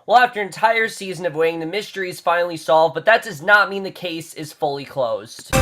Well, after an entire season of waiting, the mystery is finally solved, but that does not mean the case is fully closed.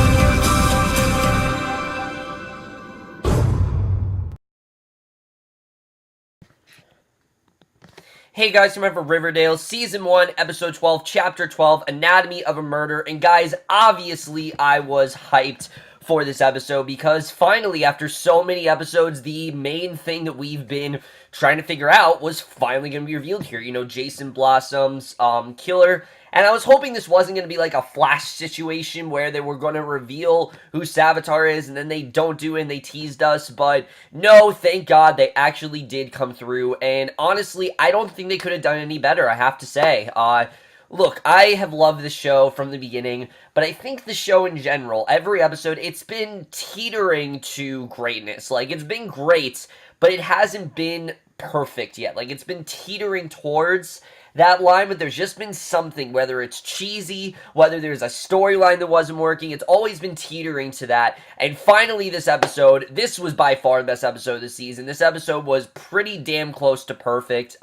Hey guys, remember Riverdale, Season 1, Episode 12, Chapter 12, Anatomy of a Murder. And guys, obviously I was hyped for this episode because finally, after so many episodes, the main thing that we've been trying to figure out was finally going to be revealed here. You know, Jason Blossom's killer. And I was hoping this wasn't going to be like a Flash situation where they were going to reveal who Savitar is and then they don't do it and they teased us. But no, thank God they actually did come through. And honestly, I don't think they could have done any better, I have to say. Look, I have loved the show from the beginning, but I think the show in general, every episode, it's been teetering to greatness. Like, it's been great, but it hasn't been perfect yet. Like, it's been teetering towards that line, but there's just been something, whether it's cheesy, whether there's a storyline that wasn't working, it's always been teetering to that. And finally, this episode, this was by far the best episode of the season. This episode was pretty damn close to perfect.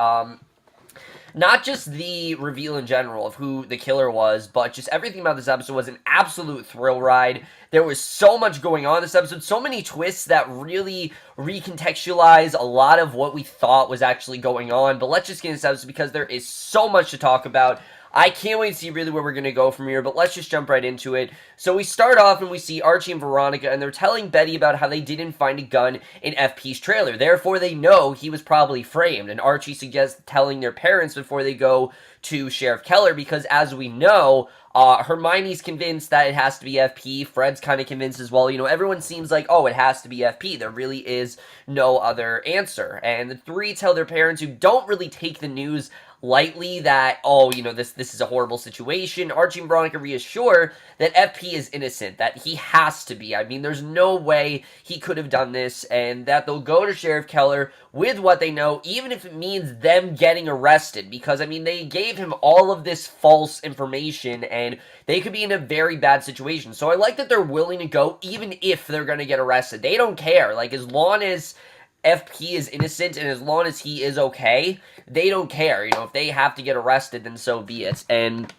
Not just the reveal in general of who the killer was, but just everything about this episode was an absolute thrill ride. There was so much going on in this episode, so many twists that really recontextualize a lot of what we thought was actually going on. But let's just get into this episode because there is so much to talk about. I can't wait to see really where we're going to go from here, but let's just jump right into it. So we start off and we see Archie and Veronica, and they're telling Betty about how they didn't find a gun in FP's trailer. Therefore, they know he was probably framed, and Archie suggests telling their parents before they go to Sheriff Keller, because as we know, Hermione's convinced that it has to be FP. Fred's kind of convinced as well. You know, everyone seems like, oh, it has to be FP. There really is no other answer. And the three tell their parents, who don't really take the news lightly, that, oh, you know, this is a horrible situation. Archie and Veronica reassure that FP is innocent, that he has to be. I mean, there's no way he could have done this, and that they'll go to Sheriff Keller with what they know, even if it means them getting arrested, because, I mean, they gave him all of this false information, and they could be in a very bad situation. So I like that they're willing to go, even if they're going to get arrested. They don't care. Like, as long as FP is innocent and as long as he is okay, they don't care. You know, if they have to get arrested, then so be it. And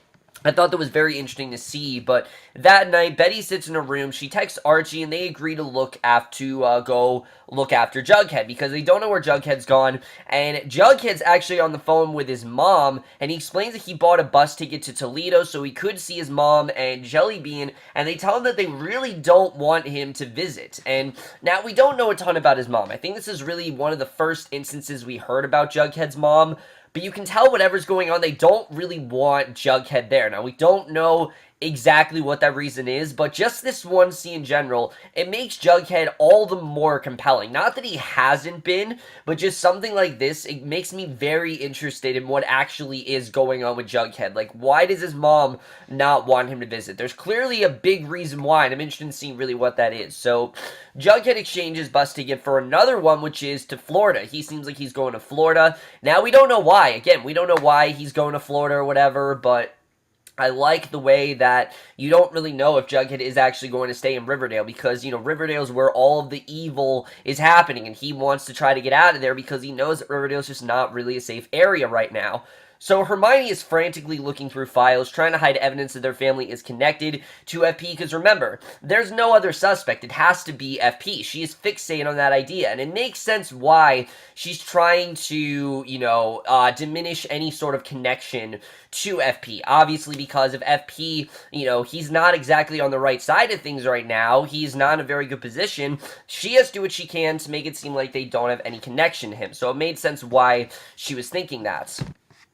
I thought that was very interesting to see. But that night, Betty sits in her room. She texts Archie, and they agree to go look after Jughead, because they don't know where Jughead's gone. And Jughead's actually on the phone with his mom, and he explains that he bought a bus ticket to Toledo so he could see his mom and Jellybean, and they tell him that they really don't want him to visit. And now, we don't know a ton about his mom. I think this is really one of the first instances we heard about Jughead's mom, but you can tell whatever's going on, they don't really want Jughead there. Now, we don't know exactly what that reason is, but just this one scene in general, it makes Jughead all the more compelling. Not that he hasn't been, but just something like this, it makes me very interested in what actually is going on with Jughead. Like, why does his mom not want him to visit? There's clearly a big reason why, and I'm interested in seeing really what that is. So, Jughead exchanges bus ticket for another one, which is to Florida. He seems like he's going to Florida. Now, we don't know why. Again, we don't know why he's going to Florida or whatever, but I like the way that you don't really know if Jughead is actually going to stay in Riverdale, because, you know, Riverdale's where all of the evil is happening, and he wants to try to get out of there because he knows that Riverdale's just not really a safe area right now. So Hermione is frantically looking through files, trying to hide evidence that their family is connected to FP, because remember, there's no other suspect. It has to be FP. She is fixated on that idea, and it makes sense why she's trying to, you know, diminish any sort of connection to FP. Obviously, because of FP, you know, he's not exactly on the right side of things right now. He's not in a very good position. She has to do what she can to make it seem like they don't have any connection to him. So it made sense why she was thinking that.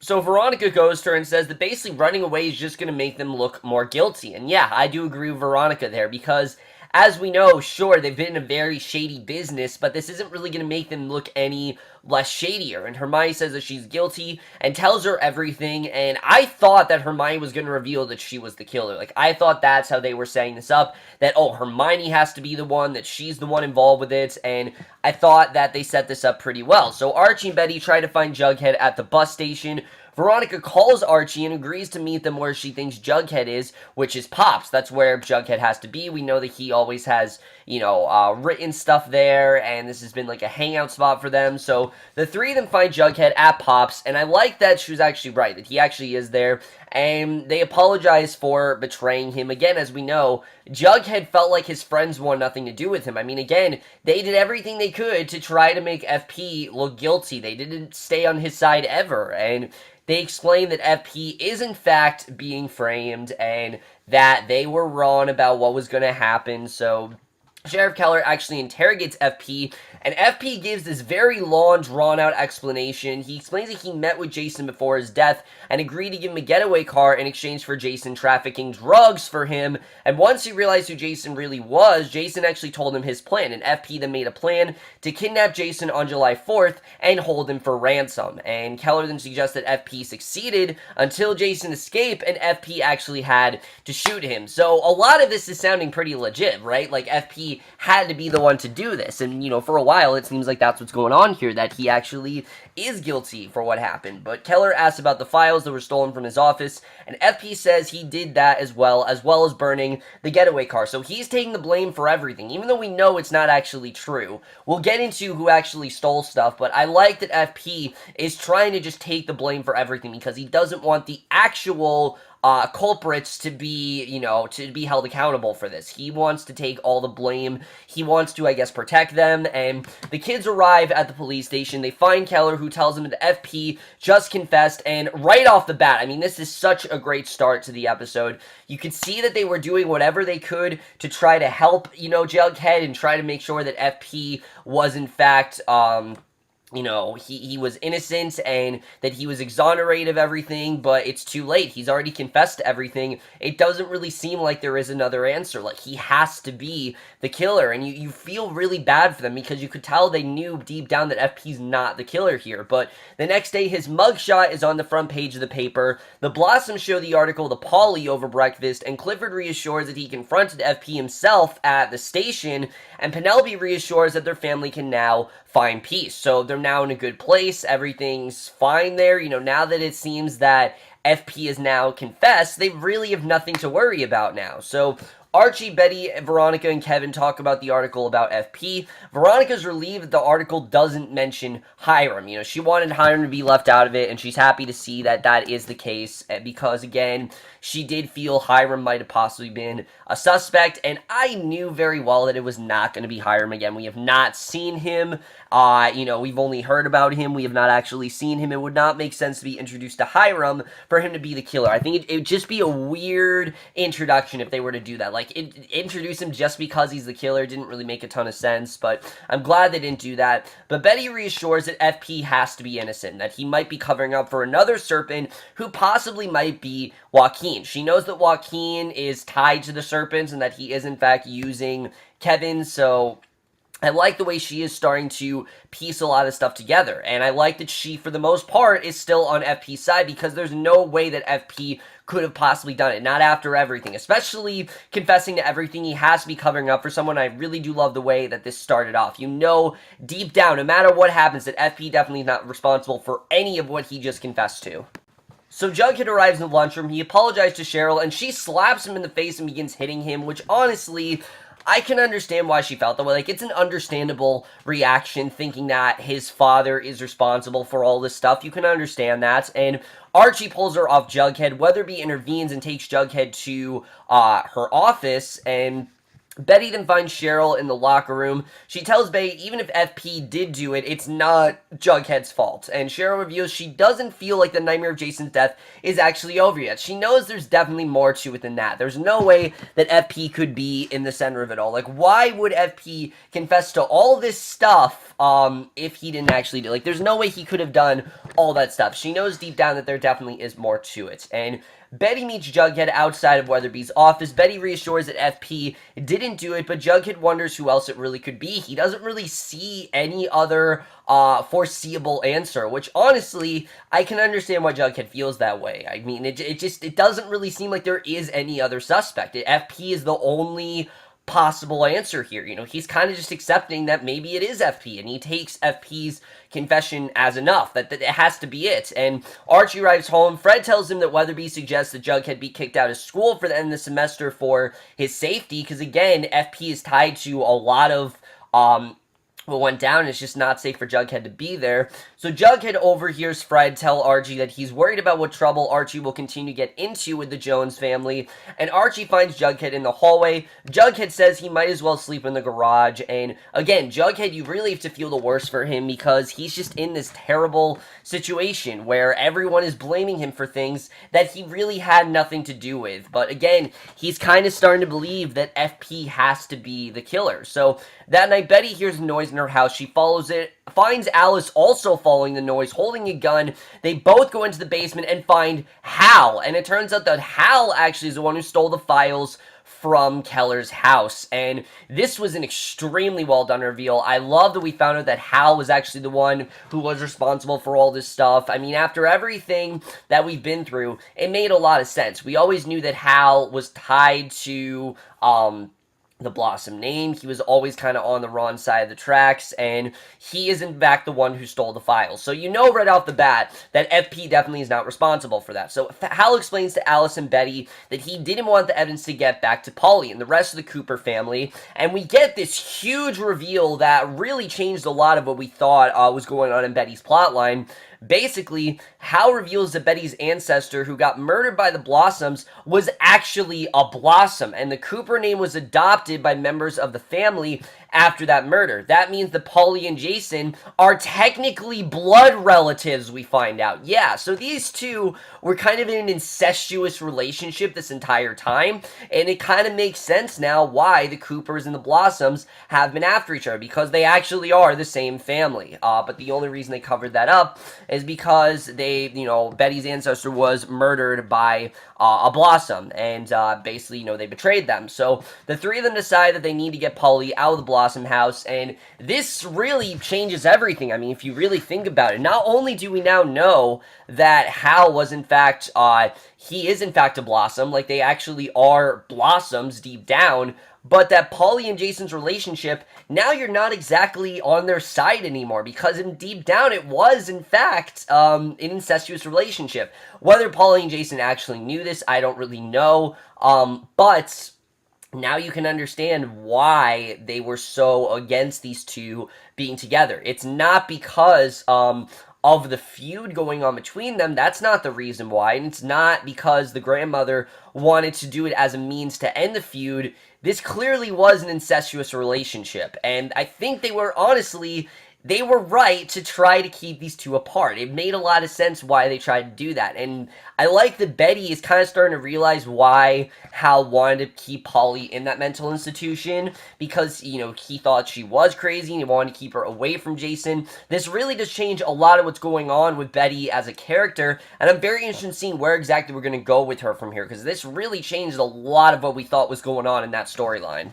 So Veronica goes to her and says that basically running away is just going to make them look more guilty. And yeah, I do agree with Veronica there, because as we know, sure, they've been in a very shady business, but this isn't really going to make them look any less shadier. And Hermione says that she's guilty and tells her everything, and I thought that Hermione was going to reveal that she was the killer. Like, I thought that's how they were setting this up, that, oh, Hermione has to be the one, that she's the one involved with it, and I thought that they set this up pretty well. So Archie and Betty try to find Jughead at the bus station. Veronica calls Archie and agrees to meet them where she thinks Jughead is, which is Pop's. That's where Jughead has to be. We know that he always has, written stuff there, and this has been like a hangout spot for them. So the three of them find Jughead at Pop's, and I like that she was actually right, that he actually is there, and they apologize for betraying him. Again, as we know, Jughead felt like his friends wanted nothing to do with him. I mean, again, they did everything they could to try to make FP look guilty. They didn't stay on his side ever, and they explain that FP is in fact being framed and that they were wrong about what was going to happen. So Sheriff Keller actually interrogates FP, and FP gives this very long, drawn-out explanation. He explains that he met with Jason before his death and agreed to give him a getaway car in exchange for Jason trafficking drugs for him, and once he realized who Jason really was, Jason actually told him his plan, and FP then made a plan to kidnap Jason on July 4th and hold him for ransom, and Keller then suggests that FP succeeded until Jason escaped, and FP actually had to shoot him. So a lot of this is sounding pretty legit, right? Like, FP had to be the one to do this, and for a while it seems like that's what's going on here, that he actually is guilty for what happened. But Keller asks about the files that were stolen from his office, and FP says he did that as well as burning the getaway car. So he's taking the blame for everything, even though we know it's not actually true. We'll get into who actually stole stuff, but I like that FP is trying to just take the blame for everything because he doesn't want the actual culprits to be, to be held accountable for this. He wants to take all the blame. He wants to, I guess, protect them, and the kids arrive at the police station. They find Keller, who tells them that FP just confessed, and right off the bat, I mean, this is such a great start to the episode. You could see that they were doing whatever they could to try to help, Jughead and try to make sure that FP was, in fact, he was innocent and that he was exonerated of everything, but it's too late. He's already confessed to everything. It doesn't really seem like there is another answer. Like, he has to be the killer, and you feel really bad for them because you could tell they knew deep down that FP's not the killer here. But the next day, his mugshot is on the front page of the paper. The Blossoms show the article to Polly over breakfast, and Clifford reassures that he confronted FP himself at the station, and Penelope reassures that their family can now find peace. So they're now in a good place. Everything's fine there. Now that it seems that FP is now confessed, they really have nothing to worry about now. So Archie, Betty, Veronica, and Kevin talk about the article about FP. Veronica's relieved that the article doesn't mention Hiram. She wanted Hiram to be left out of it, and she's happy to see that that is the case because, again, she did feel Hiram might have possibly been a suspect, and I knew very well that it was not going to be Hiram again. We have not seen him. We've only heard about him. We have not actually seen him. It would not make sense to be introduced to Hiram for him to be the killer. I think it would just be a weird introduction if they were to do that. Like, introduce him just because he's the killer didn't really make a ton of sense, but I'm glad they didn't do that. But Betty reassures that FP has to be innocent, that he might be covering up for another serpent who possibly might be Joaquin. She knows that Joaquin is tied to the serpents and that he is in fact using Kevin, so I like the way she is starting to piece a lot of stuff together, and I like that she, for the most part, is still on FP's side because there's no way that FP could have possibly done it, not after everything, especially confessing to everything. He has to be covering up for someone. I really do love the way that this started off. Deep down, no matter what happens, that FP definitely is not responsible for any of what he just confessed to. So Jughead arrives in the lunchroom, he apologizes to Cheryl, and she slaps him in the face and begins hitting him, which honestly, I can understand why she felt that way. Like, it's an understandable reaction, thinking that his father is responsible for all this stuff. You can understand that, and Archie pulls her off Jughead. Weatherby intervenes and takes Jughead to her office, and Betty then finds Cheryl in the locker room. She tells Betty even if FP did do it, it's not Jughead's fault. And Cheryl reveals she doesn't feel like the nightmare of Jason's death is actually over yet. She knows there's definitely more to it than that. There's no way that FP could be in the center of it all. Like, why would FP confess to all this stuff if he didn't actually do it? Like, there's no way he could have done all that stuff. She knows deep down that there definitely is more to it. And Betty meets Jughead outside of Weatherby's office. Betty reassures that FP didn't do it, but Jughead wonders who else it really could be. He doesn't really see any other foreseeable answer, which honestly, I can understand why Jughead feels that way. I mean, it doesn't really seem like there is any other suspect. FP is the only possible answer here. He's kind of just accepting that maybe it is FP, and he takes FP's confession as enough, that it has to be it. And Archie arrives home. Fred tells him that Weatherby suggests that Jughead be kicked out of school for the end of the semester for his safety, because again, FP is tied to a lot of what went down. It's just not safe for Jughead to be there. So Jughead overhears Fred tell Archie that he's worried about what trouble Archie will continue to get into with the Jones family, and Archie finds Jughead in the hallway. Jughead says he might as well sleep in the garage, and again, Jughead, you really have to feel the worst for him because he's just in this terrible situation where everyone is blaming him for things that he really had nothing to do with. But again, he's kind of starting to believe that FP has to be the killer. So that night, Betty hears a noise in her house. She follows it, finds Alice also following the noise, holding a gun. They both go into the basement and find Hal, and it turns out that Hal actually is the one who stole the files from Keller's house, and this was an extremely well done reveal. I love that we found out that Hal was actually the one who was responsible for all this stuff. I mean, after everything that we've been through, it made a lot of sense. We always knew that Hal was tied to the Blossom name. He was always kind of on the wrong side of the tracks, and he is in fact the one who stole the files. So you know right off the bat that FP definitely is not responsible for that. So Hal explains to Alice and Betty that he didn't want the evidence to get back to Polly and the rest of the Cooper family, and we get this huge reveal that really changed a lot of what we thought was going on in Betty's plotline. Basically, Hal reveals that Betty's ancestor, who got murdered by the Blossoms, was actually a Blossom, and the Cooper name was adopted by members of the family after that murder. That means that Polly and Jason are technically blood relatives, we find out. Yeah, so these two were kind of in an incestuous relationship this entire time, and it kind of makes sense now why the Coopers and the Blossoms have been after each other, because they actually are the same family. But the only reason they covered that up is because Betty's ancestor was murdered by a Blossom, and basically, they betrayed them. So the three of them decide that they need to get Polly out of the Blossom house, and this really changes everything. I mean, if you really think about it, not only do we now know that Hal was in fact, he is in fact a Blossom, like they actually are Blossoms deep down, but that Polly and Jason's relationship, now you're not exactly on their side anymore, because deep down it was, in fact, an incestuous relationship. Whether Polly and Jason actually knew this, I don't really know, but now you can understand why they were so against these two being together. It's not because of the feud going on between them. That's not the reason why, and it's not because the grandmother wanted to do it as a means to end the feud. This clearly was an incestuous relationship, and I think they were right to try to keep these two apart. It made a lot of sense why they tried to do that, and I like that Betty is kind of starting to realize why Hal wanted to keep Polly in that mental institution, because, he thought she was crazy and he wanted to keep her away from Jason. This really does change a lot of what's going on with Betty as a character, and I'm very interested in seeing where exactly we're going to go with her from here, because this really changed a lot of what we thought was going on in that storyline.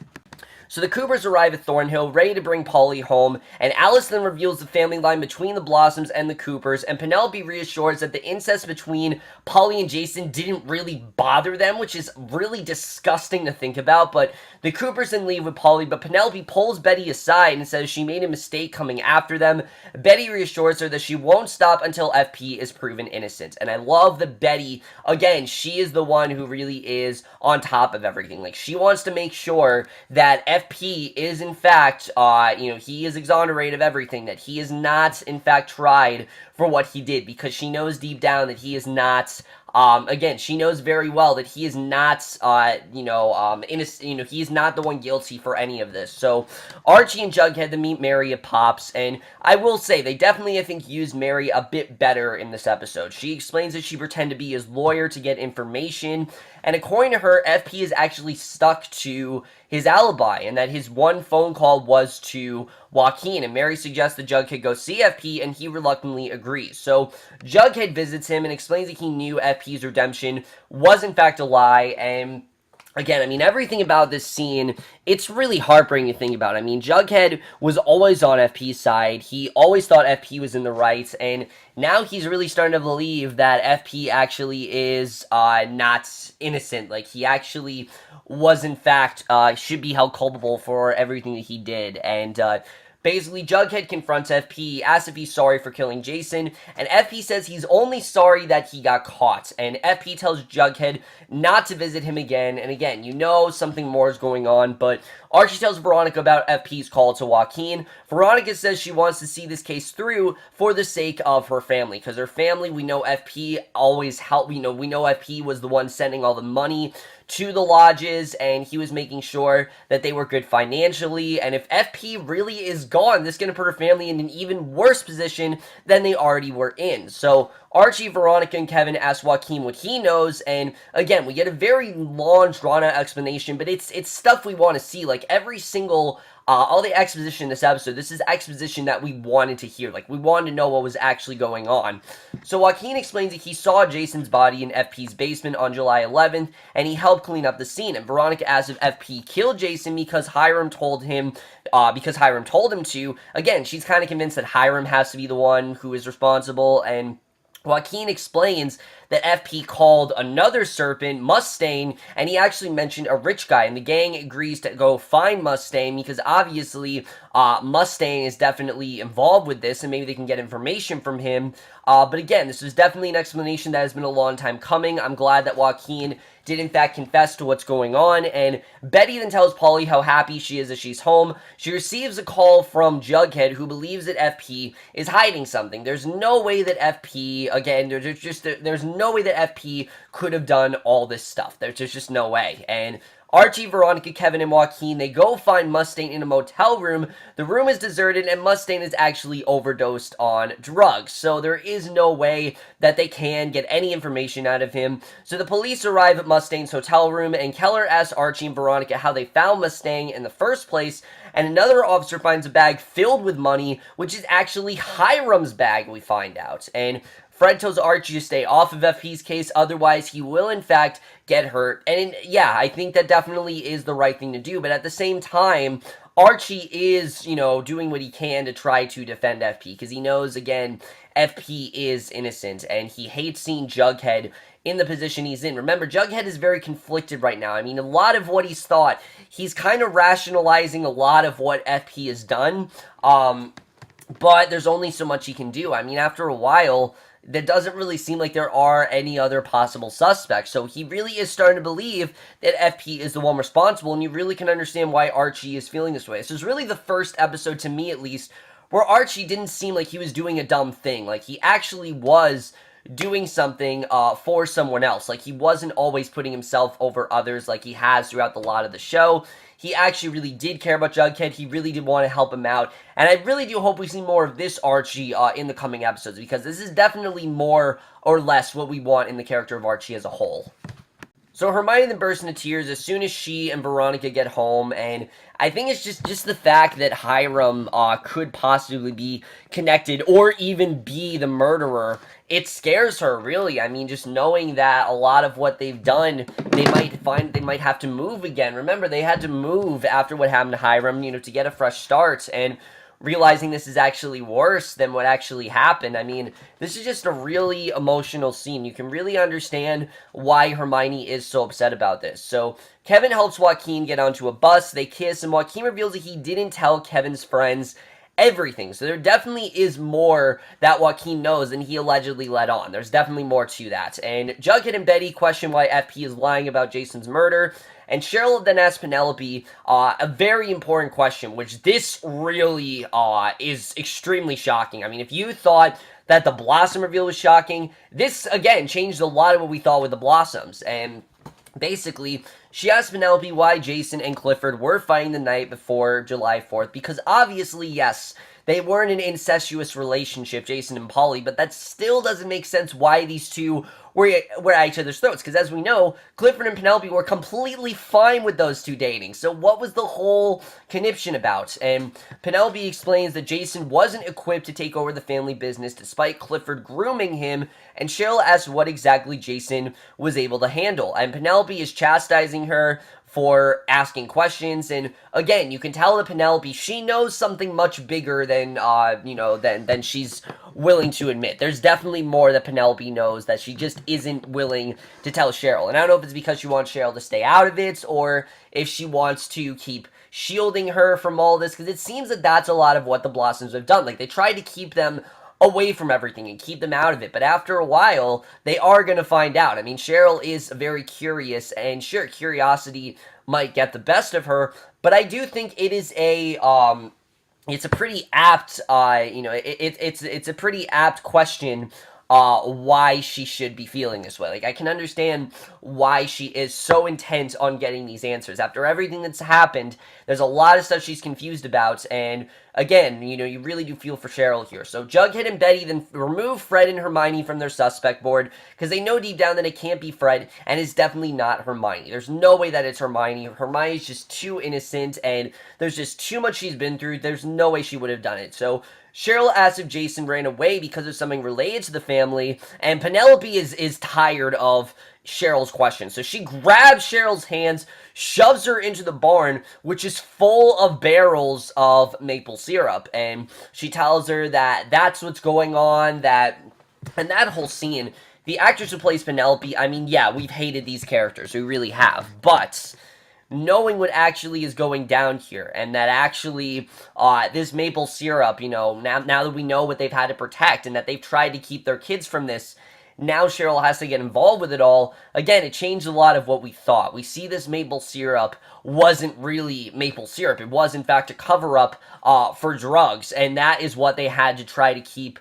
So the Coopers arrive at Thornhill, ready to bring Polly home, and Alice then reveals the family line between the Blossoms and the Coopers, and Penelope reassures that the incest between Polly and Jason didn't really bother them, which is really disgusting to think about. But the Coopers then leave with Polly, but Penelope pulls Betty aside and says she made a mistake coming after them. Betty reassures her that she won't stop until FP is proven innocent, and I love that Betty, again, she is the one who really is on top of everything. Like, she wants to make sure that FP is in fact, he is exonerated of everything, that he is not in fact tried for what he did, because she knows deep down that he is not, again, she knows very well that he is not, innocent, he is not the one guilty for any of this. So, Archie and Jughead to meet Mary at Pops, and I will say, they definitely, I think, used Mary a bit better in this episode. She explains that she pretended to be his lawyer to get information, and according to her, FP is actually stuck to his alibi, and that his one phone call was to Joaquin, and Mary suggests that Jughead go see FP, and he reluctantly agrees. So Jughead visits him and explains that he knew FP's redemption was in fact a lie, and again, I mean, everything about this scene, it's really heartbreaking to think about. I mean, Jughead was always on FP's side. He always thought FP was in the right, and now he's really starting to believe that FP actually is not innocent. Like, he actually was, in fact, should be held culpable for everything that he did. And basically, Jughead confronts FP, asks if he's sorry for killing Jason, and FP says he's only sorry that he got caught. And FP tells Jughead not to visit him again. And again, you know something more is going on, but Archie tells Veronica about FP's call to Joaquin. Veronica says she wants to see this case through for the sake of her family, because her family, we know FP always helped. We know FP was the one sending all the money to the lodges, and he was making sure that they were good financially. And if FP really is gone, this is going to put her family in an even worse position than they already were in. So Archie, Veronica, and Kevin ask Joaquin what he knows, and again, we get a very long, drawn-out explanation, but it's stuff we want to see. Like, every single all the exposition in this episode, this is exposition that we wanted to hear. Like, we wanted to know what was actually going on. So Joaquin explains that he saw Jason's body in FP's basement on July 11th, and he helped clean up the scene. And Veronica asks if FP killed Jason because Hiram told him to. Again, she's kind of convinced that Hiram has to be the one who is responsible, and Joaquin explains that FP called another serpent Mustang, and he actually mentioned a rich guy, and the gang agrees to go find Mustang because obviously Mustang is definitely involved with this, and maybe they can get information from him. But again, this is definitely an explanation that has been a long time coming. I'm glad that Joaquin did in fact confess to what's going on, and Betty then tells Polly how happy she is that she's home. She receives a call from Jughead, who believes that FP is hiding something. There's no way that FP, again, there's no way that FP could have done all this stuff. There's just no way. And Archie, Veronica, Kevin, and Joaquin, they go find Mustang in a motel room. The room is deserted, and Mustang is actually overdosed on drugs. So there is no way that they can get any information out of him. So the police arrive at Mustang's hotel room, and Keller asks Archie and Veronica how they found Mustang in the first place. And another officer finds a bag filled with money, which is actually Hiram's bag, we find out. And Fred tells Archie to stay off of FP's case, otherwise he will in fact get hurt. And yeah, I think that definitely is the right thing to do, but at the same time, Archie is, doing what he can to try to defend FP, because he knows, again, FP is innocent, and he hates seeing Jughead in the position he's in. Remember, Jughead is very conflicted right now. I mean, a lot of what he's thought, he's kind of rationalizing a lot of what FP has done, but there's only so much he can do. I mean, after a while, that doesn't really seem like there are any other possible suspects. So he really is starting to believe that FP is the one responsible, and you really can understand why Archie is feeling this way. This is really the first episode, to me at least, where Archie didn't seem like he was doing a dumb thing. Like, he actually was doing something for someone else. Like, he wasn't always putting himself over others like he has throughout the lot of the show. He actually really did care about Jughead. He really did want to help him out. And I really do hope we see more of this Archie in the coming episodes, because this is definitely more or less what we want in the character of Archie as a whole. So Hermione then bursts into tears as soon as she and Veronica get home, and I think it's just the fact that Hiram could possibly be connected or even be the murderer. It scares her, really. I mean, just knowing that a lot of what they've done, they might have to move again. Remember, they had to move after what happened to Hiram, to get a fresh start, and realizing this is actually worse than what actually happened. I mean, this is just a really emotional scene. You can really understand why Hermione is so upset about this. So Kevin helps Joaquin get onto a bus. They kiss, and Joaquin reveals that he didn't tell Kevin's friends everything. So there definitely is more that Joaquin knows than he allegedly let on. There's definitely more to that. And Jughead and Betty question why FP is lying about Jason's murder. And Cheryl then asks Penelope a very important question, which this really is extremely shocking. I mean, if you thought that the Blossom reveal was shocking, this, again, changed a lot of what we thought with the Blossoms. And basically, she asked Penelope why Jason and Clifford were fighting the night before July 4th, because obviously, yes, they weren't an incestuous relationship, Jason and Polly, but that still doesn't make sense why these two were at each other's throats, because as we know, Clifford and Penelope were completely fine with those two dating. So what was the whole conniption about? And Penelope explains that Jason wasn't equipped to take over the family business despite Clifford grooming him, and Cheryl asks what exactly Jason was able to handle. And Penelope is chastising her for asking questions, and again, you can tell that Penelope, she knows something much bigger than than she's willing to admit. There's definitely more that Penelope knows that she just isn't willing to tell Cheryl. And I don't know if it's because she wants Cheryl to stay out of it, or if she wants to keep shielding her from all this, because it seems that that's a lot of what the Blossoms have done. Like, they tried to keep them away from everything and keep them out of it, but after a while they are going to find out. I mean, Cheryl is very curious, and sure, curiosity might get the best of her, but I do think it is it's a pretty apt it's a pretty apt question, why she should be feeling this way. Like, I can understand why she is so intent on getting these answers. After everything that's happened, there's a lot of stuff she's confused about, and again, you really do feel for Cheryl here. So Jughead and Betty then remove Fred and Hermione from their suspect board, because they know deep down that it can't be Fred, and it's definitely not Hermione. There's no way that it's Hermione. Hermione's just too innocent, and there's just too much she's been through. There's no way she would have done it. So Cheryl asks if Jason ran away because of something related to the family, and Penelope is tired of Cheryl's question. So she grabs Cheryl's hands, shoves her into the barn, which is full of barrels of maple syrup, and she tells her that that's what's going on, and that whole scene, the actress who plays Penelope, I mean, yeah, we've hated these characters, we really have, but knowing what actually is going down here, and that actually, this maple syrup, now that we know what they've had to protect, and that they've tried to keep their kids from this, now Cheryl has to get involved with it all. Again, it changed a lot of what we thought. We see this maple syrup wasn't really maple syrup. It was, in fact, a cover-up for drugs, and that is what they had to try to keep.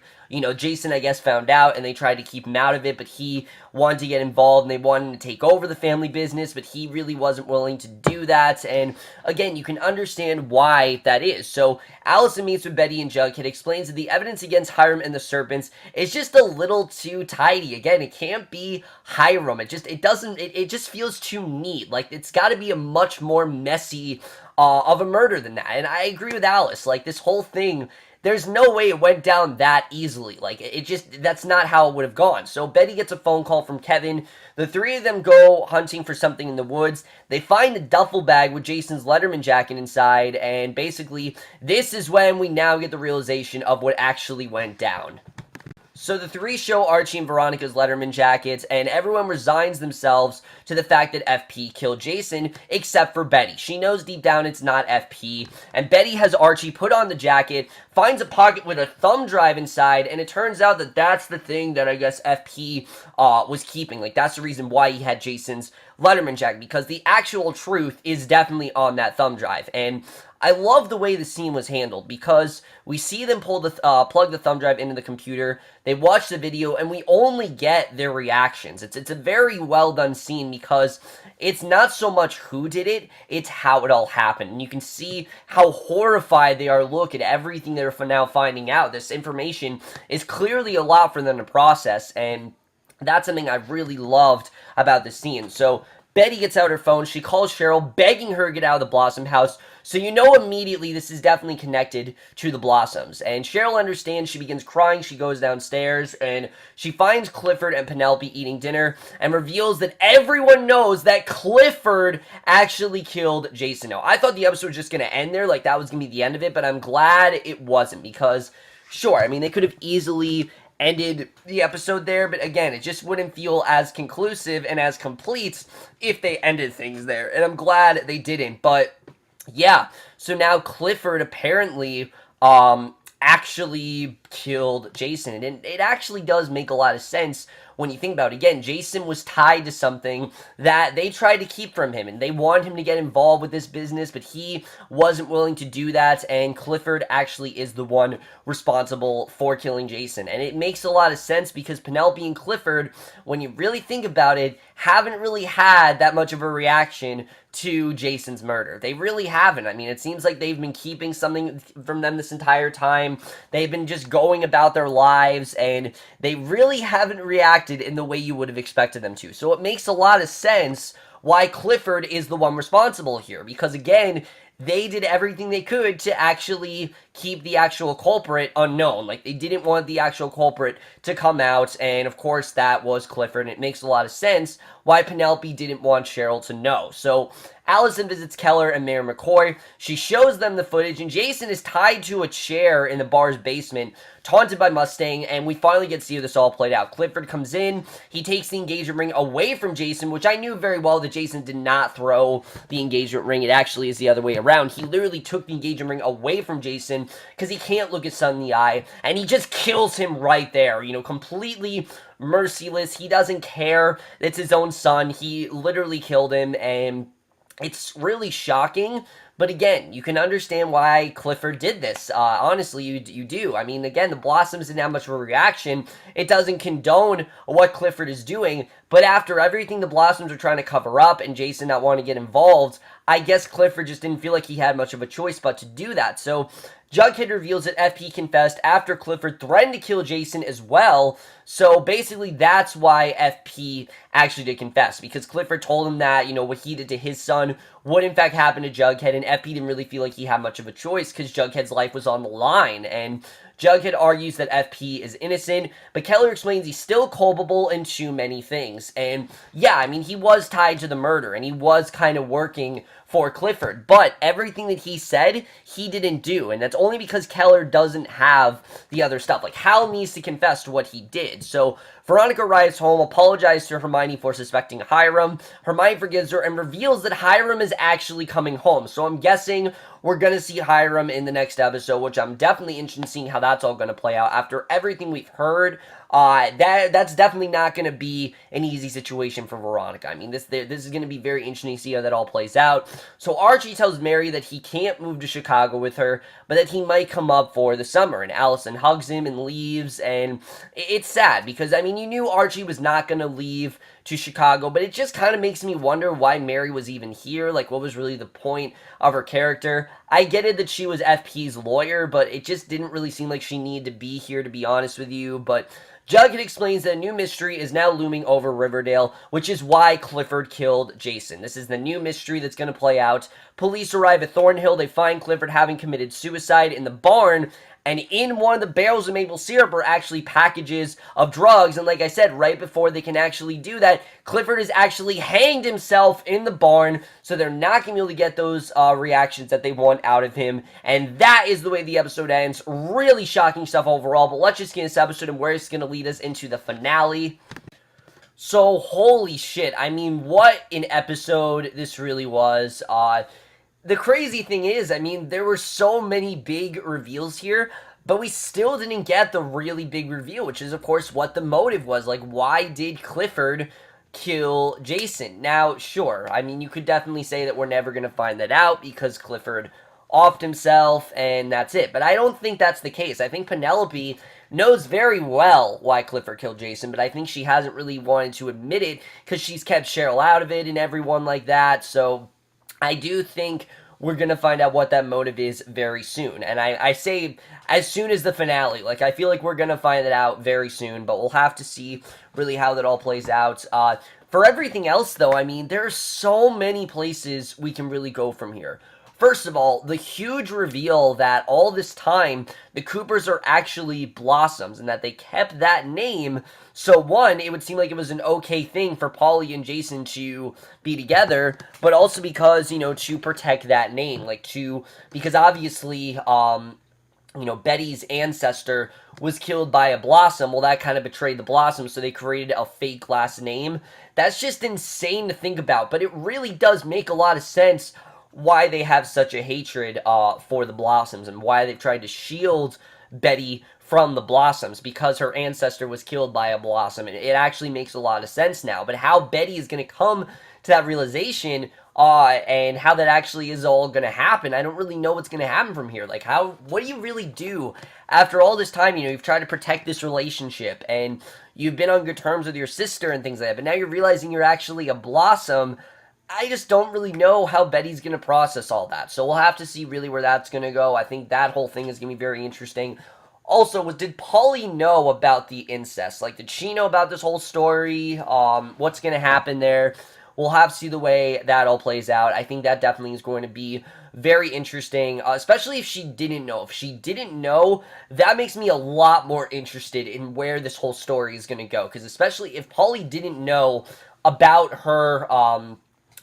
Jason, I guess, found out, and they tried to keep him out of it, but he wanted to get involved, and they wanted to take over the family business, but he really wasn't willing to do that, and again, you can understand why that is. So Allison meets with Betty and Jughead, explains that the evidence against Hiram and the Serpents is just a little too tidy. Again, it can't be Hiram. It just feels too neat. Like, it's got to be a much more messy of a murder than that, and I agree with Alice. Like, this whole thing, there's no way it went down that easily. Like, that's not how it would have gone. So Betty gets a phone call from Kevin. The three of them go hunting for something in the woods. They find a duffel bag with Jason's Letterman jacket inside, and basically, this is when we now get the realization of what actually went down. So the three show Archie and Veronica's Letterman jackets, and everyone resigns themselves to the fact that FP killed Jason, except for Betty. She knows deep down it's not FP, and Betty has Archie put on the jacket, finds a pocket with a thumb drive inside, and it turns out that that's the thing that I guess FP was keeping. Like, that's the reason why he had Jason's Letterman jacket, because the actual truth is definitely on that thumb drive, and I love the way the scene was handled, because we see them plug the thumb drive into the computer, they watch the video, and we only get their reactions. It's a very well done scene, because it's not so much who did it, it's how it all happened. And you can see how horrified they are look at everything they're now finding out. This information is clearly a lot for them to process, and that's something I really loved about this scene. So Betty gets out her phone, she calls Cheryl, begging her to get out of the Blossom house, so you know immediately this is definitely connected to the Blossoms. And Cheryl understands, she begins crying, she goes downstairs, and she finds Clifford and Penelope eating dinner, and reveals that everyone knows that Clifford actually killed Jason. Now, I thought the episode was just going to end there, like that was going to be the end of it, but I'm glad it wasn't, because, sure, I mean, they could have easily ended the episode there, but again, it just wouldn't feel as conclusive and as complete if they ended things there, and I'm glad they didn't. But yeah, so now Clifford apparently actually killed Jason. And it actually does make a lot of sense when you think about it. Again, Jason was tied to something that they tried to keep from him, and they wanted him to get involved with this business, but he wasn't willing to do that, and Clifford actually is the one responsible for killing Jason. And it makes a lot of sense because Penelope and Clifford, when you really think about it, haven't really had that much of a reaction to Jason's murder. They really haven't. I mean, it seems like they've been keeping something from them this entire time. They've been just going about their lives, and they really haven't reacted in the way you would have expected them to. So it makes a lot of sense why Clifford is the one responsible here, because again, they did everything they could to actually keep the actual culprit unknown. Like, they didn't want the actual culprit to come out, and of course that was Clifford, and it makes a lot of sense why Penelope didn't want Cheryl to know. So Allison visits Keller and Mayor McCoy. She shows them the footage, and Jason is tied to a chair in the bar's basement, taunted by Mustang, and we finally get to see how this all played out. Clifford comes in, he takes the engagement ring away from Jason, which I knew very well that Jason did not throw the engagement ring. It actually is the other way around. He literally took the engagement ring away from Jason because he can't look his son in the eye, and he just kills him right there, you know, completely merciless. He doesn't care. It's his own son. He literally killed him, and it's really shocking, but again, you can understand why Clifford did this. Honestly, you do. I mean, again, the Blossoms didn't have much of a reaction. It doesn't condone what Clifford is doing, but after everything the Blossoms are trying to cover up and Jason not wanting to get involved, I guess Clifford just didn't feel like he had much of a choice but to do that. So Jughead reveals that FP confessed after Clifford threatened to kill Jason as well. So basically that's why FP actually did confess, because Clifford told him that, you know, what he did to his son would in fact happen to Jughead, and FP didn't really feel like he had much of a choice because Jughead's life was on the line, and Jughead argues that FP is innocent, but Keller explains he's still culpable in too many things. And yeah, I mean, he was tied to the murder, and he was kind of working for Clifford, but everything that he said, he didn't do, and that's only because Keller doesn't have the other stuff. Like, Hal needs to confess to what he did. So Veronica arrives home, apologizes to Hermione for suspecting Hiram. Hermione forgives her and reveals that Hiram is actually coming home. So I'm guessing we're going to see Hiram in the next episode, which I'm definitely interested in seeing how that's all going to play out. After everything we've heard, that's definitely not going to be an easy situation for Veronica. I mean, this is going to be very interesting to see how that all plays out. So Archie tells Mary that he can't move to Chicago with her, but that he might come up for the summer. And Allison hugs him and leaves, and it's sad because, I mean, you knew Archie was not going to leave to Chicago, but it just kind of makes me wonder why Mary was even here. Like, what was really the point of her character? I get it that she was FP's lawyer, but it just didn't really seem like she needed to be here, to be honest with you. But Jughead explains that a new mystery is now looming over Riverdale, which is why Clifford killed Jason. This is the new mystery that's going to play out. Police arrive at Thornhill. They find Clifford having committed suicide in the barn, and in one of the barrels of maple syrup are actually packages of drugs. And like I said, right before they can actually do that, Clifford has actually hanged himself in the barn, so they're not going to be able to get those reactions that they want out of him. And that is the way the episode ends. Really shocking stuff overall, but let's just get this episode and where it's going to lead us into the finale. So, holy shit. I mean, what an episode this really was. The crazy thing is, I mean, there were so many big reveals here, but we still didn't get the really big reveal, which is, of course, what the motive was. Like, why did Clifford kill Jason? Now, sure, I mean, you could definitely say that we're never going to find that out because Clifford offed himself, and that's it. But I don't think that's the case. I think Penelope knows very well why Clifford killed Jason, but I think she hasn't really wanted to admit it because she's kept Cheryl out of it and everyone like that, so I do think we're going to find out what that motive is very soon. And I say as soon as the finale. Like, I feel like we're going to find it out very soon, but we'll have to see really how that all plays out. For everything else, though, I mean, there are so many places we can really go from here. First of all, the huge reveal that all this time, the Coopers are actually Blossoms, and that they kept that name. So one, it would seem like it was an okay thing for Polly and Jason to be together, but also because, you know, to protect that name. Because obviously, you know, Betty's ancestor was killed by a Blossom. Well, that kind of betrayed the Blossom, so they created a fake last name. That's just insane to think about, but it really does make a lot of sense why they have such a hatred for the Blossoms and why they've tried to shield Betty from the Blossoms because her ancestor was killed by a Blossom. And it actually makes a lot of sense now. But how Betty is going to come to that realization and how that actually is all going to happen, I don't really know what's going to happen from here. Like, what do you really do after all this time? You've tried to protect this relationship, and you've been on good terms with your sister and things like that, but now you're realizing you're actually a Blossom. I just don't really know how Betty's going to process all that. So we'll have to see really where that's going to go. I think that whole thing is going to be very interesting. Also, did Polly know about the incest? Like, did she know about this whole story? What's going to happen there? We'll have to see the way that all plays out. I think that definitely is going to be very interesting, especially if she didn't know. If she didn't know, that makes me a lot more interested in where this whole story is going to go. Because especially if Polly didn't know about her,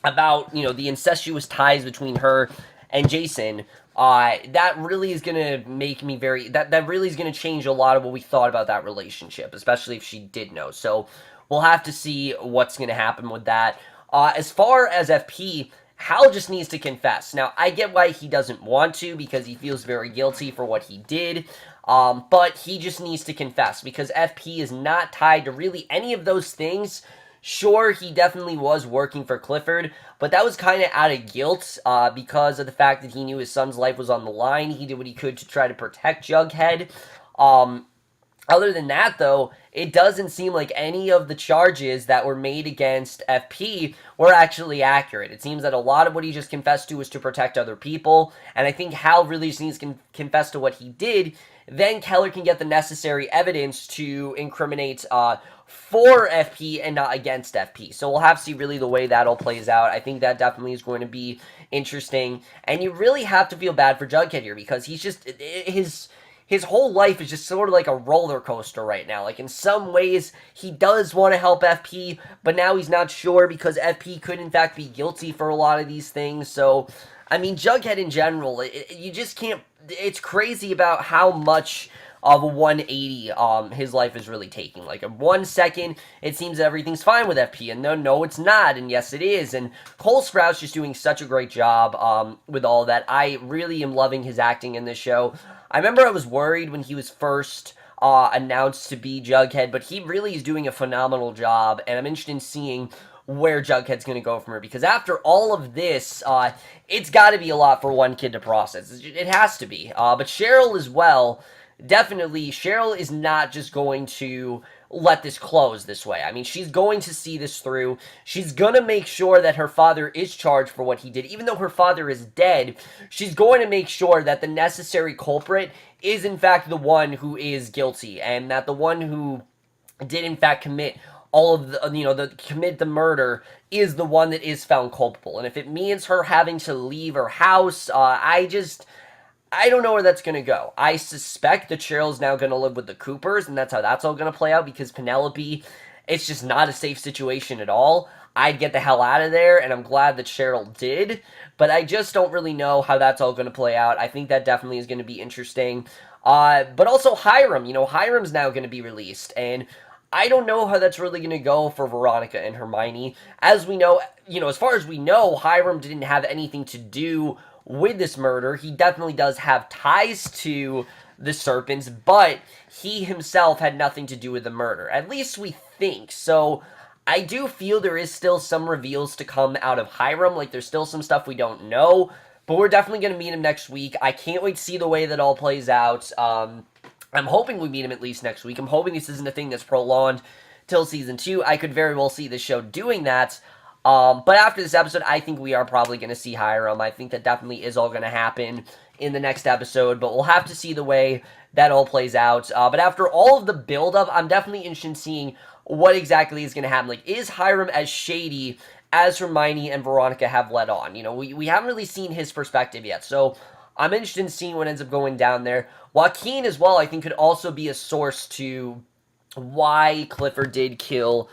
the incestuous ties between her and Jason, that really is going to make me that really is going to change a lot of what we thought about that relationship, especially if she did know. So we'll have to see what's going to happen with that. As far as FP, Hal just needs to confess. Now, I get why he doesn't want to, because he feels very guilty for what he did, but he just needs to confess, because FP is not tied to really any of those things. Sure, he definitely was working for Clifford, but that was kind of out of guilt, because of the fact that he knew his son's life was on the line. He did what he could to try to protect Jughead. Other than that, though, it doesn't seem like any of the charges that were made against FP were actually accurate. It seems that a lot of what he just confessed to was to protect other people, and I think Hal really just needs to confess to what he did. Then Keller can get the necessary evidence to incriminate for FP and not against FP. So we'll have to see really the way that all plays out. I think that definitely is going to be interesting, and you really have to feel bad for Jughead here, because he's just his whole life is just sort of like a roller coaster right now. Like, in some ways, he does want to help FP, but now he's not sure because FP could, in fact, be guilty for a lot of these things. So, I mean, Jughead in general, you just can't... It's crazy about how much of a 180 his life is really taking. Like, in 1 second, it seems everything's fine with FP, and no, it's not, and yes, it is. And Cole Sprout's just doing such a great job with all that. I really am loving his acting in this show. I remember I was worried when he was first announced to be Jughead, but he really is doing a phenomenal job, and I'm interested in seeing where Jughead's going to go from here, because after all of this, it's got to be a lot for one kid to process. It has to be. But Cheryl as well, definitely, Cheryl is not just going to let this close this way. I mean, she's going to see this through. She's going to make sure that her father is charged for what he did. Even though her father is dead, she's going to make sure that the necessary culprit is, in fact, the one who is guilty, and that the one who did, in fact, commit all of commit the murder is the one that is found culpable. And if it means her having to leave her house, I don't know where that's going to go. I suspect that Cheryl's now going to live with the Coopers, and that's how that's all going to play out, because Penelope, it's just not a safe situation at all. I'd get the hell out of there, and I'm glad that Cheryl did, but I just don't really know how that's all going to play out. I think that definitely is going to be interesting. But also Hiram, Hiram's now going to be released, and I don't know how that's really going to go for Veronica and Hermione. As we know, as far as we know, Hiram didn't have anything to do with this murder. He definitely does have ties to the Serpents, but he himself had nothing to do with the murder. At least we think. So I do feel there is still some reveals to come out of Hiram. Like, there's still some stuff we don't know, but we're definitely going to meet him next week. I can't wait to see the way that all plays out. I'm hoping we meet him at least next week. I'm hoping this isn't a thing that's prolonged till season 2. I could very well see the show doing that. But after this episode, I think we are probably going to see Hiram. I think that definitely is all going to happen in the next episode, but we'll have to see the way that all plays out. But after all of the build-up, I'm definitely interested in seeing what exactly is going to happen. Like, is Hiram as shady as Hermione and Veronica have let on? We haven't really seen his perspective yet, so I'm interested in seeing what ends up going down there. Joaquin as well, I think, could also be a source to why Clifford did kill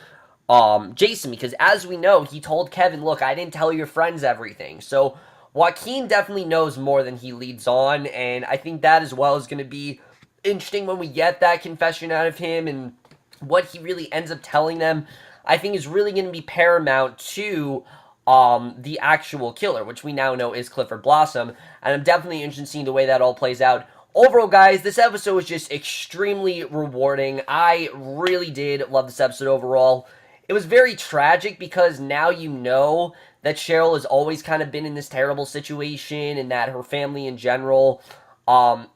Jason, because as we know, he told Kevin, look, I didn't tell your friends everything. So Joaquin definitely knows more than he leads on, and I think that as well is going to be interesting when we get that confession out of him, and what he really ends up telling them, I think, is really going to be paramount to the actual killer, which we now know is Clifford Blossom, and I'm definitely interested in seeing the way that all plays out. overall, guys, this episode was just extremely rewarding. I really did love this episode overall. It was very tragic because now you know that Cheryl has always kind of been in this terrible situation and that her family in general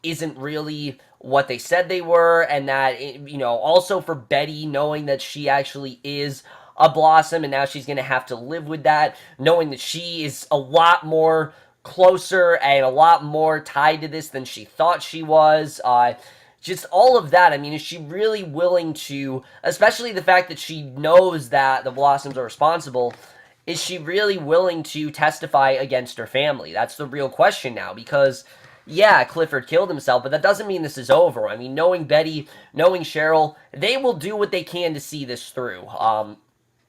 isn't really what they said they were, and that, also for Betty, knowing that she actually is a Blossom and now she's going to have to live with that, knowing that she is a lot more closer and a lot more tied to this than she thought she was. Just all of that. I mean, is she really willing to, especially the fact that she knows that the Blossoms are responsible, is she really willing to testify against her family? That's the real question now, because, yeah, Clifford killed himself, but that doesn't mean this is over. I mean, knowing Betty, knowing Cheryl, they will do what they can to see this through.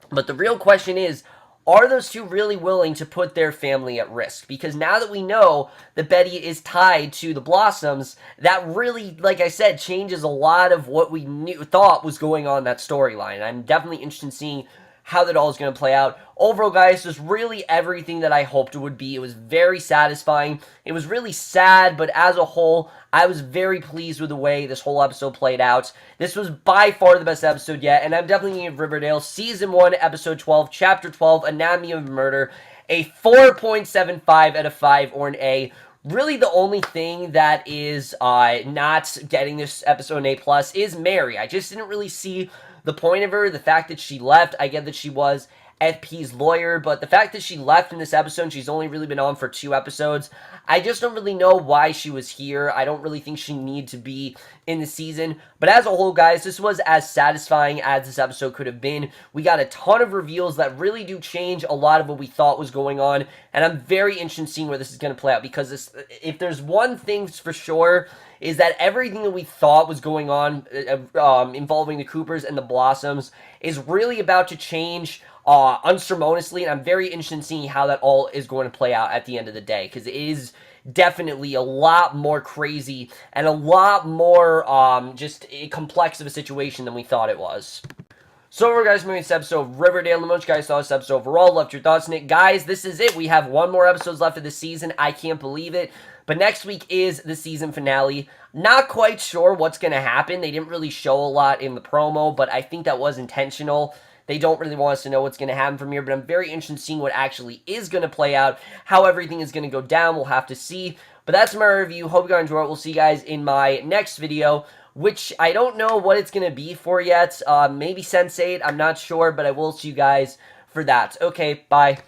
But the real question is, are those two really willing to put their family at risk? Because now that we know that Betty is tied to the Blossoms, that really, like I said, changes a lot of what we thought was going on in that storyline. I'm definitely interested in seeing how that all is going to play out. Overall, guys, this was really everything that I hoped it would be. It was very satisfying. It was really sad, but as a whole, I was very pleased with the way this whole episode played out. This was by far the best episode yet, and I'm definitely going to give Riverdale Season 1, Episode 12, Chapter 12, Anatomy of Murder, a 4.75 out of 5, or an A. Really, the only thing that is not getting this episode an A+, is Mary. I just didn't really see the point of her, the fact that she left. I get that she was FP's lawyer, but the fact that she left in this episode, and she's only really been on for 2 episodes, I just don't really know why she was here. I don't really think she needed to be in the season. But as a whole, guys, this was as satisfying as this episode could have been. We got a ton of reveals that really do change a lot of what we thought was going on, and I'm very interested in seeing where this is going to play out, because if there's one thing for sure, is that everything that we thought was going on involving the Coopers and the Blossoms is really about to change unceremoniously, and I'm very interested in seeing how that all is going to play out at the end of the day, because it is definitely a lot more crazy and a lot more just complex of a situation than we thought it was. So overall, guys, moving this episode of Riverdale. How much you guys saw this episode overall? Left your thoughts on it. Guys, this is it. We have one more episode left of the season. I can't believe it. But next week is the season finale. Not quite sure what's going to happen. They didn't really show a lot in the promo, but I think that was intentional. They don't really want us to know what's going to happen from here, but I'm very interested in seeing what actually is going to play out, how everything is going to go down. We'll have to see. But that's my review. Hope you guys enjoy it. We'll see you guys in my next video, which I don't know what it's going to be for yet. Maybe Sense8. I'm not sure, but I will see you guys for that. Okay, bye.